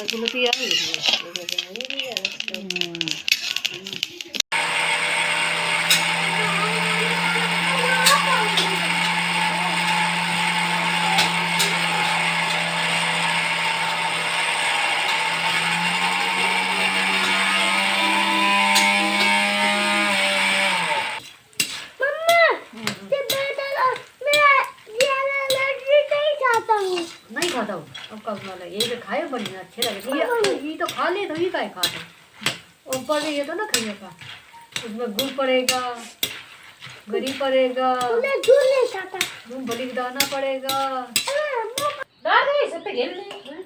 चुनौती आ गई नहीं खाता हूँ। अब कब वाला ये तो खाए बढ़िया अच्छे लगे। ये तो खा ले तो ही का खाता ऊपर ये तो ना खाइए का उसमें गुड़ पड़ेगा, गरी पड़ेगा, मूंगफली का दाना पड़ेगा। दादी सब पे घेर ले।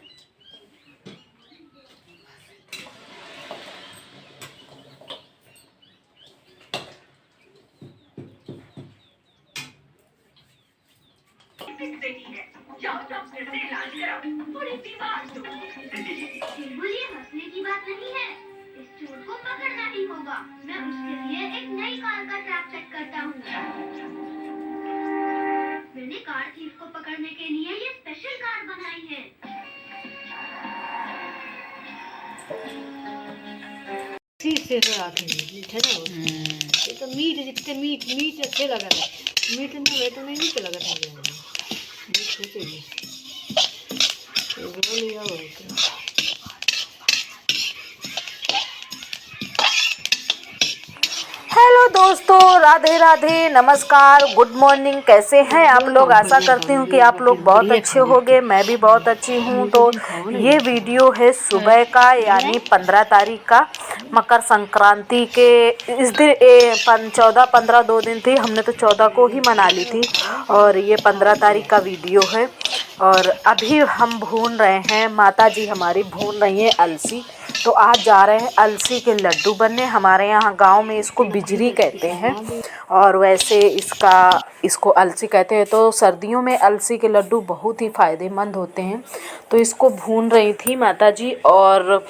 ये हंसने की बात नहीं है, इस चोर को पकड़ना ही होगा। मैं उसके लिए एक नई कार का ट्रैप सेट करता हूँ। मैंने कार थीफ को पकड़ने के लिए ये स्पेशल कार बनाई है। से आते मीठे ना ये तो मीठ जितने मीठ अच्छे लगा मीठ में वे तो नहीं मीठ लगा था लिया हेलो दोस्तों, राधे राधे, नमस्कार, गुड मॉर्निंग। कैसे हैं आप लोग? आशा करती हूँ कि आप लोग बहुत अच्छे होंगे। मैं भी बहुत अच्छी हूँ। तो ये वीडियो है सुबह का, यानी 15 तारीख का, मकर संक्रांति के इस दिन 14-15 2 दिन थी। हमने तो 14 को ही मना ली थी और ये 15 तारीख का वीडियो है। और अभी हम भून रहे हैं, माता जी हमारी भून रही हैं अलसी। तो आज जा रहे हैं अलसी के लड्डू बनने। हमारे यहाँ गांव में इसको बिजरी कहते हैं और वैसे इसको अलसी कहते हैं। तो सर्दियों में अलसी के लड्डू बहुत ही फ़ायदेमंद होते हैं। तो इसको भून रही थी माता जी और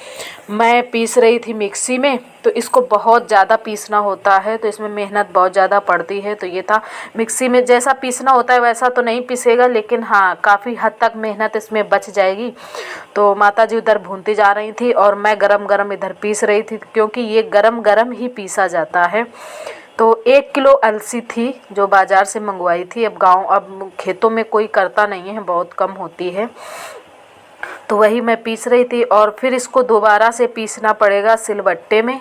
मैं पीस रही थी मिक्सी में। तो इसको बहुत ज़्यादा पीसना होता है, तो इसमें मेहनत बहुत ज़्यादा पड़ती है। तो ये था मिक्सी में जैसा पीसना होता है वैसा तो नहीं पीसेगा, लेकिन हाँ काफ़ी हद तक मेहनत इसमें बच जाएगी। तो माता जी उधर भूनती जा रही थी और मैं गरम गरम इधर पीस रही थी, क्योंकि ये गरम गरम ही पीसा जाता है। तो 1 किलो अलसी थी जो बाज़ार से मंगवाई थी। अब खेतों में कोई करता नहीं है, बहुत कम होती है। तो वही मैं पीस रही थी और फिर इसको दोबारा से पीसना पड़ेगा सिलबट्टे में,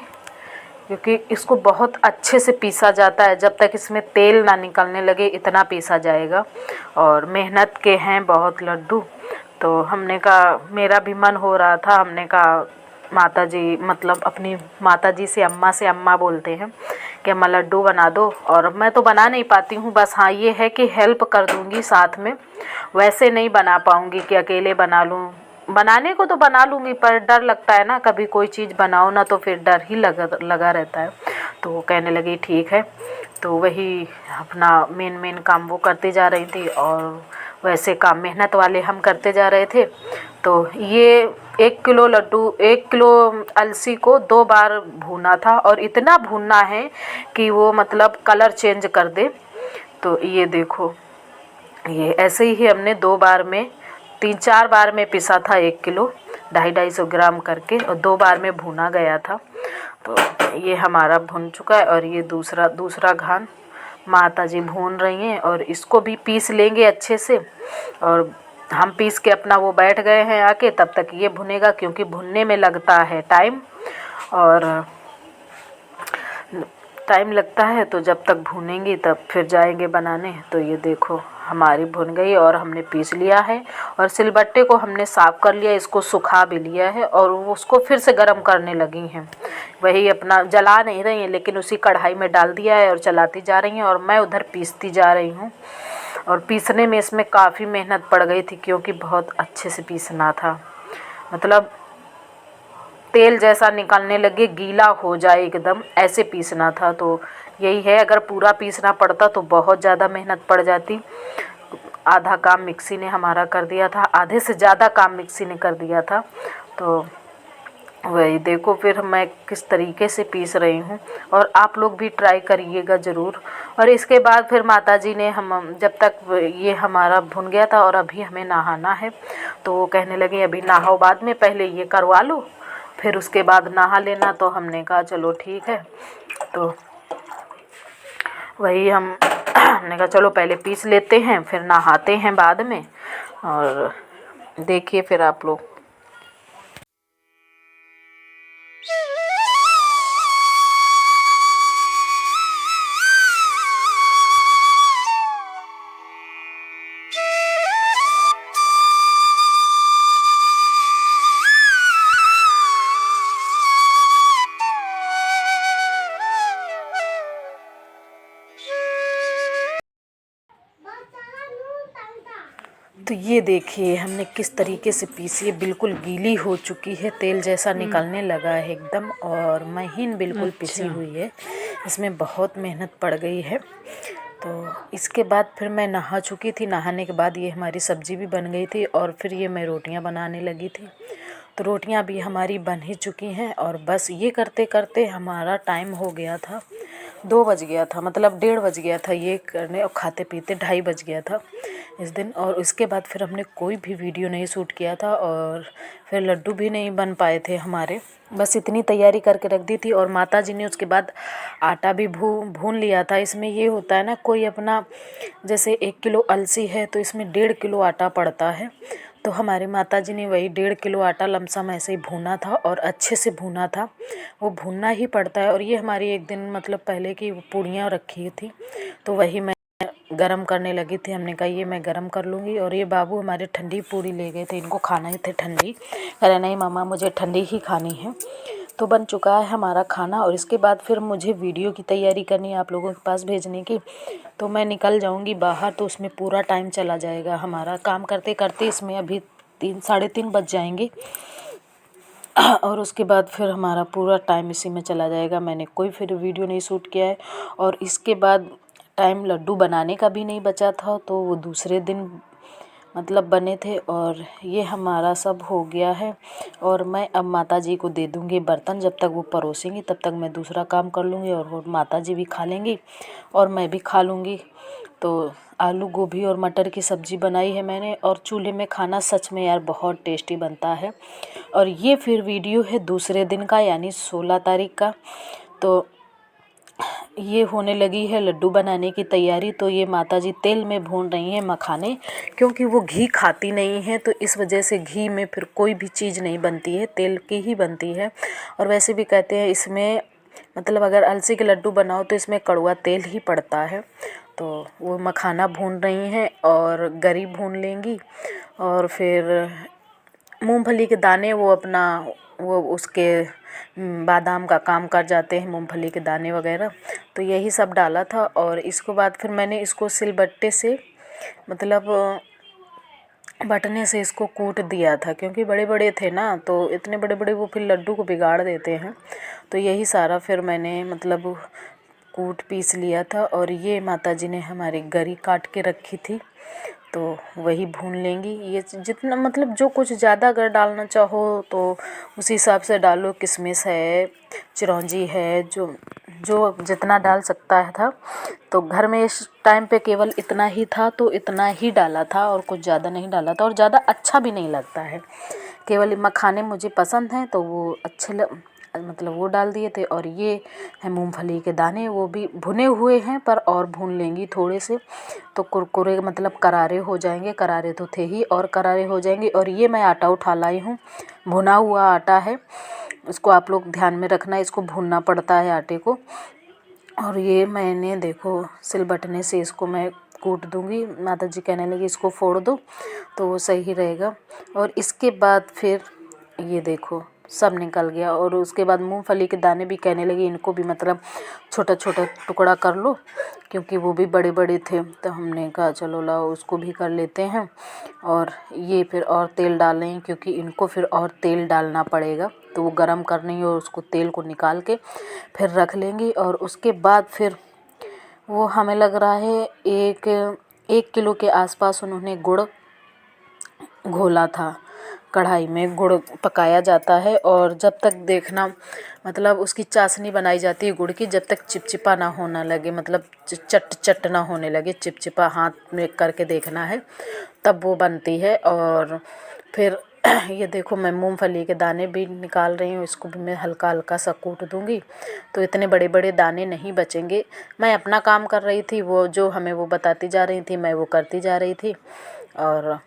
क्योंकि इसको बहुत अच्छे से पीसा जाता है। जब तक इसमें तेल ना निकलने लगे इतना पीसा जाएगा। और मेहनत के हैं बहुत लड्डू। तो हमने कहा, मेरा भी मन हो रहा था, हमने कहा माता जी, मतलब अपनी माता जी से अम्मा बोलते हैं कि अम्मा लड्डू बना दो। और मैं तो बना नहीं पाती हूँ, बस हाँ ये है कि हेल्प कर दूँगी साथ में। वैसे नहीं बना पाऊँगी कि अकेले बना लूँ। बनाने को तो बना लूँगी, पर डर लगता है ना, कभी कोई चीज़ बनाओ ना तो फिर डर ही लगा रहता है। तो वो कहने लगी ठीक है। तो वही अपना मेन काम वो करती जा रही थी और वैसे काम मेहनत वाले हम करते जा रहे थे। तो ये 1 किलो लड्डू 1 किलो अलसी को 2 बार भूना था और इतना भूनना है कि वो मतलब कलर चेंज कर दे। तो ये देखो, ये ऐसे ही हमने 2 बार में 3-4 बार में पिसा था 1 किलो 250-250 ग्राम करके, और 2 बार में भुना गया था। तो ये हमारा भुन चुका है और ये दूसरा घान माता जी भून रही हैं और इसको भी पीस लेंगे अच्छे से। और हम पीस के अपना वो बैठ गए हैं आके, तब तक ये भुनेगा, क्योंकि भुनने में लगता है टाइम और टाइम लगता है। तो जब तक भूनेंगी तब फिर जाएंगे बनाने। तो ये देखो हमारी भुन गई और हमने पीस लिया है और सिलबट्टे को हमने साफ़ कर लिया, इसको सुखा भी लिया है और उसको फिर से गर्म करने लगी हैं। वही अपना जला नहीं रही हैं, लेकिन उसी कढ़ाई में डाल दिया है और चलाती जा रही हैं और मैं उधर पीसती जा रही हूँ। और पीसने में इसमें काफ़ी मेहनत पड़ गई थी, क्योंकि बहुत अच्छे से पीसना था, मतलब तेल जैसा निकलने लगे, गीला हो जाए एकदम, ऐसे पीसना था। तो यही है, अगर पूरा पीसना पड़ता तो बहुत ज़्यादा मेहनत पड़ जाती। आधा काम मिक्सी ने हमारा कर दिया था, आधे से ज़्यादा काम मिक्सी ने कर दिया था। तो वही देखो फिर मैं किस तरीके से पीस रही हूँ, और आप लोग भी ट्राई करिएगा ज़रूर। और इसके बाद फिर माताजी ने हम जब तक ये हमारा भुन गया था और अभी हमें नहाना है, तो वो कहने लगे अभी नहाओ, बाद में पहले ये करवा लो फिर उसके बाद नहा लेना। तो हमने कहा चलो ठीक है। तो वही हमने कहा चलो पहले पीस लेते हैं फिर नहाते हैं बाद में। और देखिए फिर आप लोग। तो ये देखिए हमने किस तरीके से पीसी है, बिल्कुल गीली हो चुकी है, तेल जैसा निकलने लगा है एकदम, और महीन बिल्कुल पिसी हुई है। इसमें बहुत मेहनत पड़ गई है। तो इसके बाद फिर मैं नहा चुकी थी। नहाने के बाद ये हमारी सब्ज़ी भी बन गई थी और फिर ये मैं रोटियां बनाने लगी थी। तो रोटियां भी हमारी बन ही चुकी हैं और बस ये करते करते हमारा टाइम हो गया था, 2 बज गया था, मतलब 1:30 बज गया था ये करने, और खाते पीते 2:30 बज गया था इस दिन। और उसके बाद फिर हमने कोई भी वीडियो नहीं शूट किया था और फिर लड्डू भी नहीं बन पाए थे हमारे। बस इतनी तैयारी करके रख दी थी। और माताजी ने उसके बाद आटा भी भून लिया था। इसमें ये होता है ना, कोई अपना जैसे 1 किलो अलसी है तो इसमें 1.5 किलो आटा पड़ता है। तो हमारी माताजी ने वही 1.5 किलो आटा लमसम ऐसे ही भूना था और अच्छे से भूना था। वो भूनना ही पड़ता है। और ये हमारी एक दिन मतलब पहले की पूड़ियाँ रखी थी, तो वही मैं गरम करने लगी थी। हमने कहा ये मैं गरम कर लूँगी। और ये बाबू हमारे ठंडी पूड़ी ले गए थे, इनको खाना ही थे ठंडी। कह रहे नहीं मामा मुझे ठंडी ही खानी है। तो बन चुका है हमारा खाना। और इसके बाद फिर मुझे वीडियो की तैयारी करनी है आप लोगों के पास भेजने की। तो मैं निकल जाऊंगी बाहर, तो उसमें पूरा टाइम चला जाएगा हमारा काम करते करते। इसमें अभी 3 साढ़े 3 बज जाएंगे और उसके बाद फिर हमारा पूरा टाइम इसी में चला जाएगा। मैंने कोई फिर वीडियो नहीं शूट किया है। और इसके बाद टाइम लड्डू बनाने का भी नहीं बचा था, तो वो दूसरे दिन मतलब बने थे। और ये हमारा सब हो गया है। और मैं अब माताजी को दे दूँगी बर्तन, जब तक वो परोसेंगी तब तक मैं दूसरा काम कर लूँगी और वो माताजी भी खा लेंगी और मैं भी खा लूँगी। तो आलू गोभी और मटर की सब्ज़ी बनाई है मैंने। और चूल्हे में खाना सच में यार बहुत टेस्टी बनता है। और ये फिर वीडियो है दूसरे दिन का, यानी 16 तारीख का। तो ये होने लगी है लड्डू बनाने की तैयारी। तो ये माताजी तेल में भून रही हैं मखाने, क्योंकि वो घी खाती नहीं है, तो इस वजह से घी में फिर कोई भी चीज़ नहीं बनती है, तेल की ही बनती है। और वैसे भी कहते हैं इसमें मतलब अगर अलसी के लड्डू बनाओ तो इसमें कड़वा तेल ही पड़ता है। तो वो मखाना भून रही हैं और गरी भून लेंगी। और फिर मूंगफली के दाने वो अपना वो उसके बादाम का काम कर जाते हैं, मूंगफली के दाने वगैरह। तो यही सब डाला था। और इसके बाद फिर मैंने इसको सिलबट्टे से मतलब बटने से इसको कूट दिया था, क्योंकि बड़े बड़े थे ना, तो इतने बड़े बड़े वो फिर लड्डू को बिगाड़ देते हैं। तो यही सारा फिर मैंने मतलब कूट पीस लिया था। और ये माताजी ने हमारी गरी काट के रखी थी, तो वही भून लेंगी। ये जितना मतलब जो कुछ ज़्यादा अगर डालना चाहो तो उसी हिसाब से डालो। किशमिश है, चिरौंजी है, जो जो जितना डाल सकता है था। तो घर में इस टाइम पे केवल इतना ही था, तो इतना ही डाला था और कुछ ज़्यादा नहीं डाला था। और ज़्यादा अच्छा भी नहीं लगता है, केवल मखाने मुझे पसंद हैं तो वो अच्छे मतलब वो डाल दिए थे। और ये है मूंगफली के दाने, वो भी भुने हुए हैं पर और भून लेंगी थोड़े से, तो कुरकुरे मतलब करारे हो जाएंगे। करारे तो थे ही और करारे हो जाएंगे। और ये मैं आटा उठा लाई हूँ, भुना हुआ आटा है, इसको आप लोग ध्यान में रखना, इसको भूनना पड़ता है आटे को। और ये मैंने देखो सिलबटने से इसको मैं कूट दूँगी। माताजी कहने लगी इसको फोड़ दो तो वो सही रहेगा। और इसके बाद फिर ये देखो सब निकल गया। और उसके बाद मूंगफली के दाने भी कहने लगी इनको भी मतलब छोटा छोटा टुकड़ा कर लो, क्योंकि वो भी बड़े बड़े थे। तो हमने कहा चलो लाओ उसको भी कर लेते हैं। और ये फिर और तेल डालें, क्योंकि इनको फिर और तेल डालना पड़ेगा। तो वो गरम करनी है और उसको तेल को निकाल के फिर रख लेंगी। और उसके बाद फिर वो हमें लग रहा है 1 किलो के आसपास उन्होंने गुड़ घोला था, कढ़ाई में गुड़ पकाया जाता है और जब तक देखना मतलब उसकी चाशनी बनाई जाती है गुड़ की, जब तक चिपचिपा ना होना लगे, मतलब चट ना होने लगे, चिपचिपा हाथ में करके देखना है तब वो बनती है। और फिर ये देखो मैं मूंगफली के दाने भी निकाल रही हूँ, इसको भी मैं हल्का हल्का सा कूट दूँगी तो इतने बड़े बड़े दाने नहीं बचेंगे। मैं अपना काम कर रही थी, वो जो हमें वो बताती जा रही थी मैं वो करती जा रही थी। और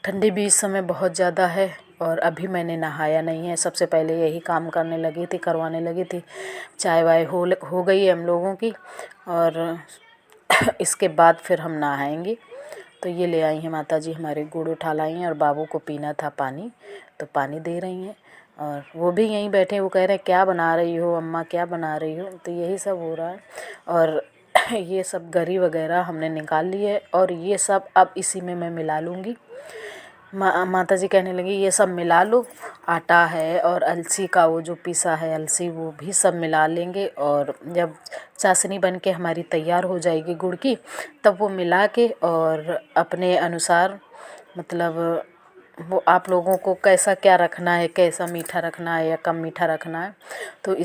ठंडी भी इस समय बहुत ज़्यादा है और अभी मैंने नहाया नहीं है, सबसे पहले यही काम करवाने लगी थी। चाय वाय हो गई है हम लोगों की और इसके बाद फिर हम नहाएंगे। तो ये ले आई हैं माता जी हमारे गुड़ उठा लाई हैं और बाबू को पीना था पानी, तो पानी दे रही हैं। और वो भी यहीं बैठे, वो कह रहे हैं क्या बना रही हो अम्मा, क्या बना रही हो, तो यही सब हो रहा है। और ये सब गरी वगैरह हमने निकाल ली है और ये सब अब इसी में मैं मिला लूँगी। माता जी कहने लगी ये सब मिला लो, आटा है और अलसी का वो जो पिसा है अलसी वो भी सब मिला लेंगे और जब चाशनी बन के हमारी तैयार हो जाएगी गुड़ की तब वो मिला के और अपने अनुसार मतलब वो आप लोगों को कैसा क्या रखना है, कैसा मीठा रखना है या कम मीठा रखना है तो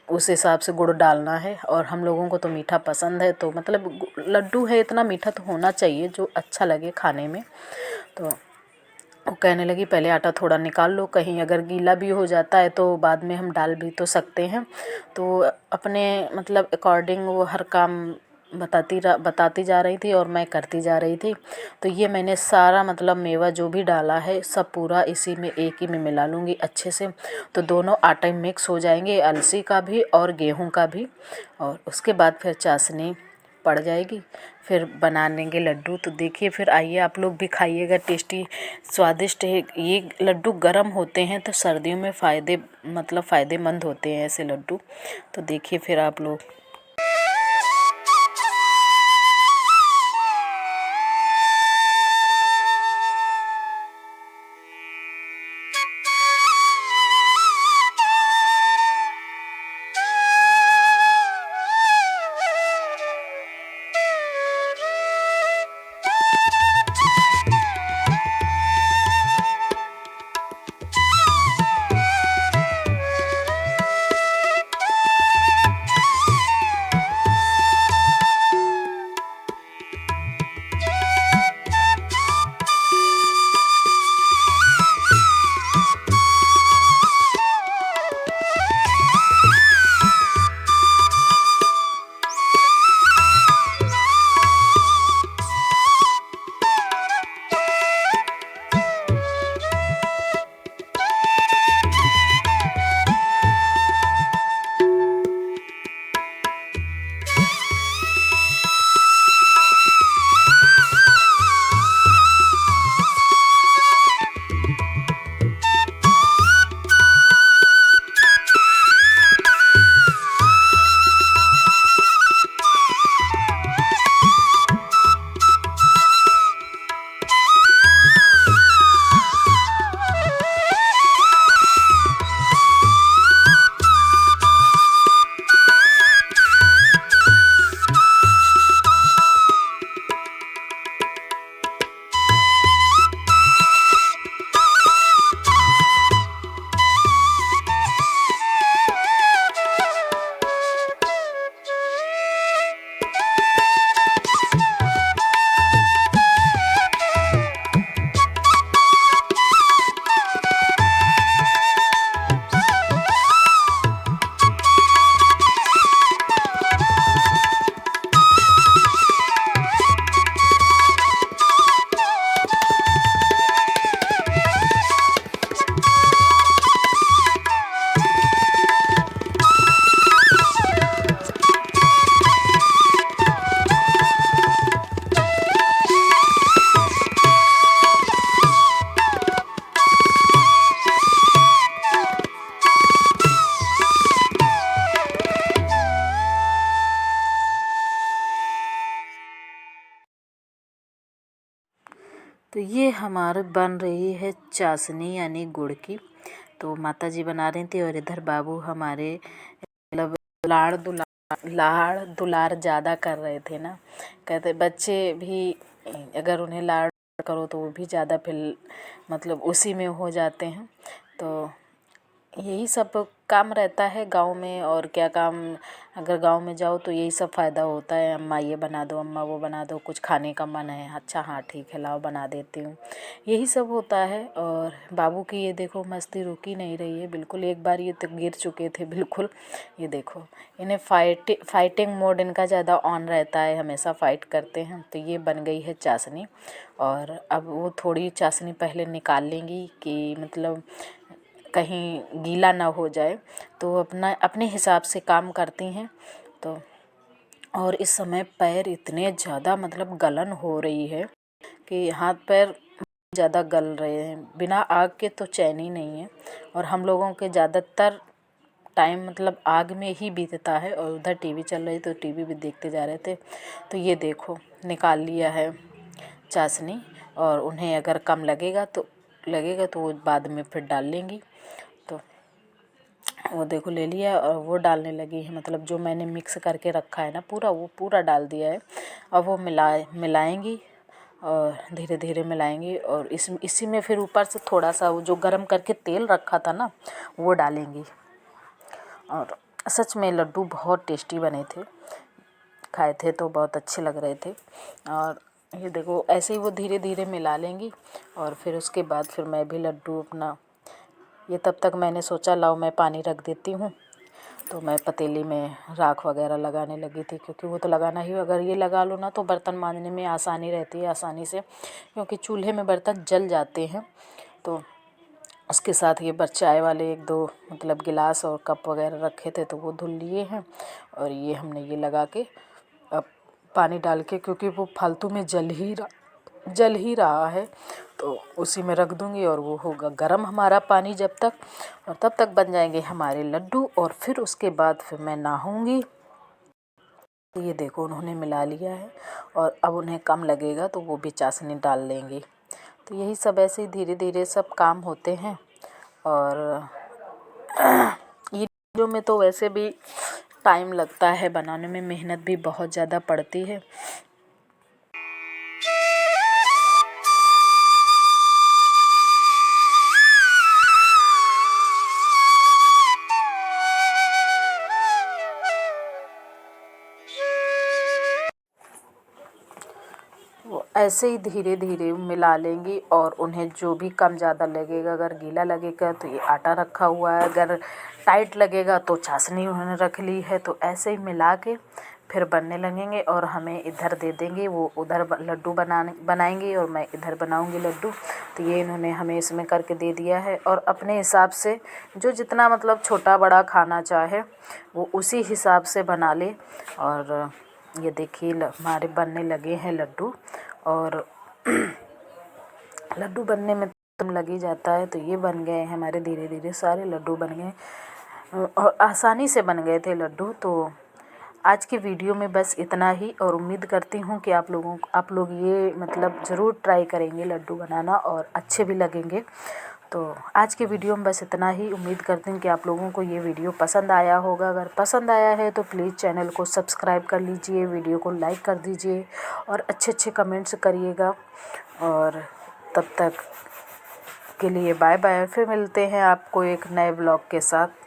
उस हिसाब से गुड़ डालना है। और हम लोगों को तो मीठा पसंद है, तो मतलब लड्डू है इतना मीठा तो होना चाहिए जो अच्छा लगे खाने में। तो वो कहने लगी पहले आटा थोड़ा निकाल लो, कहीं अगर गीला भी हो जाता है तो बाद में हम डाल भी तो सकते हैं। तो अपने मतलब अकॉर्डिंग वो हर काम बताती जा रही थी और मैं करती जा रही थी। तो ये मैंने सारा मतलब मेवा जो भी डाला है सब पूरा इसी में एक ही में मिला लूँगी अच्छे से, तो दोनों आटे मिक्स हो जाएंगे, अलसी का भी और गेहूं का भी। और उसके बाद फिर चाशनी पड़ जाएगी, फिर बना लेंगे लड्डू। तो देखिए फिर आइए आप लोग भी खाइएगा, टेस्टी स्वादिष्ट है। ये लड्डू गर्म होते हैं तो सर्दियों में फ़ायदेमंद होते हैं ऐसे लड्डू। तो देखिए फिर आप लोग। तो ये हमारे बन रही है चाशनी यानी गुड़ की। तो माता जी बना रही थी और इधर बाबू हमारे मतलब लाड़ दुलार ज़्यादा कर रहे थे ना। कहते बच्चे भी अगर उन्हें लाड़ करो तो वो भी ज़्यादा फिर मतलब उसी में हो जाते हैं। तो यही सब काम रहता है गांव में। और क्या काम, अगर गांव में जाओ तो यही सब फ़ायदा होता है। अम्मा ये बना दो, अम्मा वो बना दो, कुछ खाने का मन है, अच्छा हाँ ठीक है लाओ बना देती हूँ, यही सब होता है। और बाबू की ये देखो मस्ती रुकी नहीं रही है बिल्कुल। एक बार ये तो गिर चुके थे बिल्कुल। ये देखो इन्हें फाइटिंग मोड इनका ज़्यादा ऑन रहता है, हमेशा फ़ाइट करते हैं। तो ये बन गई है चाशनी। और अब वो थोड़ी चाशनी पहले निकाल लेंगी कि मतलब कहीं गीला ना हो जाए, तो अपने हिसाब से काम करती हैं। तो और इस समय पैर इतने ज़्यादा मतलब गलन हो रही है कि हाथ पैर ज़्यादा गल रहे हैं, बिना आग के तो चैन ही नहीं है। और हम लोगों के ज़्यादातर टाइम मतलब आग में ही बीतता है। और उधर टीवी चल रही तो टीवी भी देखते जा रहे थे। तो ये देखो निकाल लिया है चाशनी। और उन्हें अगर कम लगेगा तो वो बाद में फिर डाल लेंगी। तो वो देखो ले लिया और वो डालने लगी है, मतलब जो मैंने मिक्स करके रखा है ना पूरा, वो पूरा डाल दिया है। अब वो मिलाएंगी और धीरे धीरे मिलाएंगी। और इसी में फिर ऊपर से थोड़ा सा वो जो गरम करके तेल रखा था ना वो डालेंगी। और सच में लड्डू बहुत टेस्टी बने थे, खाए थे तो बहुत अच्छे लग रहे थे। और ये देखो ऐसे ही वो धीरे धीरे मिला लेंगी। और फिर उसके बाद फिर मैं भी लड्डू अपना, ये तब तक मैंने सोचा लाओ मैं पानी रख देती हूँ। तो मैं पतीली में राख वगैरह लगाने लगी थी, क्योंकि वो तो लगाना ही, अगर ये लगा लो ना तो बर्तन मांजने में आसानी रहती है आसानी से, क्योंकि चूल्हे में बर्तन जल जाते हैं। तो उसके साथ ये चाय वाले 1-2 मतलब गिलास और कप वगैरह रखे थे तो वो धुल लिए हैं। और ये हमने ये लगा के अब पानी डाल के, क्योंकि वो फालतू में जल ही रहा है, तो उसी में रख दूँगी। और वो होगा गरम हमारा पानी जब तक, और तब तक बन जाएंगे हमारे लड्डू। और फिर उसके बाद फिर मैं नहाऊँगी। ये देखो उन्होंने मिला लिया है। और अब उन्हें कम लगेगा तो वो भी चाशनी डाल लेंगे। तो यही सब ऐसे ही धीरे धीरे सब काम होते हैं। और ये वीडियो में तो वैसे भी टाइम लगता है बनाने में, मेहनत भी बहुत ज़्यादा पड़ती है। वो ऐसे ही धीरे धीरे मिला लेंगी। और उन्हें जो भी कम ज़्यादा लगेगा, अगर गीला लगेगा तो ये आटा रखा हुआ है, अगर टाइट लगेगा तो चाशनी उन्होंने रख ली है। तो ऐसे ही मिला के फिर बनने लगेंगे और हमें इधर दे देंगे, वो उधर लड्डू बनाएंगे और मैं इधर बनाऊंगी लड्डू। तो ये इन्होंने हमें इसमें करके दे दिया है। और अपने हिसाब से जो जितना मतलब छोटा बड़ा खाना चाहे वो उसी हिसाब से बना ले। और ये देखिए हमारे बनने लगे हैं लड्डू। और लड्डू बनने में टाइम लग ही जाता है। तो ये बन गए हैं हमारे, धीरे धीरे सारे लड्डू बन गए और आसानी से बन गए थे लड्डू। तो आज की वीडियो में बस इतना ही। और उम्मीद करती हूँ कि आप लोग ये मतलब ज़रूर ट्राई करेंगे लड्डू बनाना और अच्छे भी लगेंगे। तो आज के वीडियो में बस इतना ही। उम्मीद करती हूँ कि आप लोगों को ये वीडियो पसंद आया होगा। अगर पसंद आया है तो प्लीज़ चैनल को सब्सक्राइब कर लीजिए, वीडियो को लाइक कर दीजिए और अच्छे कमेंट्स करिएगा। और तब तक के लिए बाय बाय। फिर मिलते हैं आपको एक नए ब्लॉग के साथ।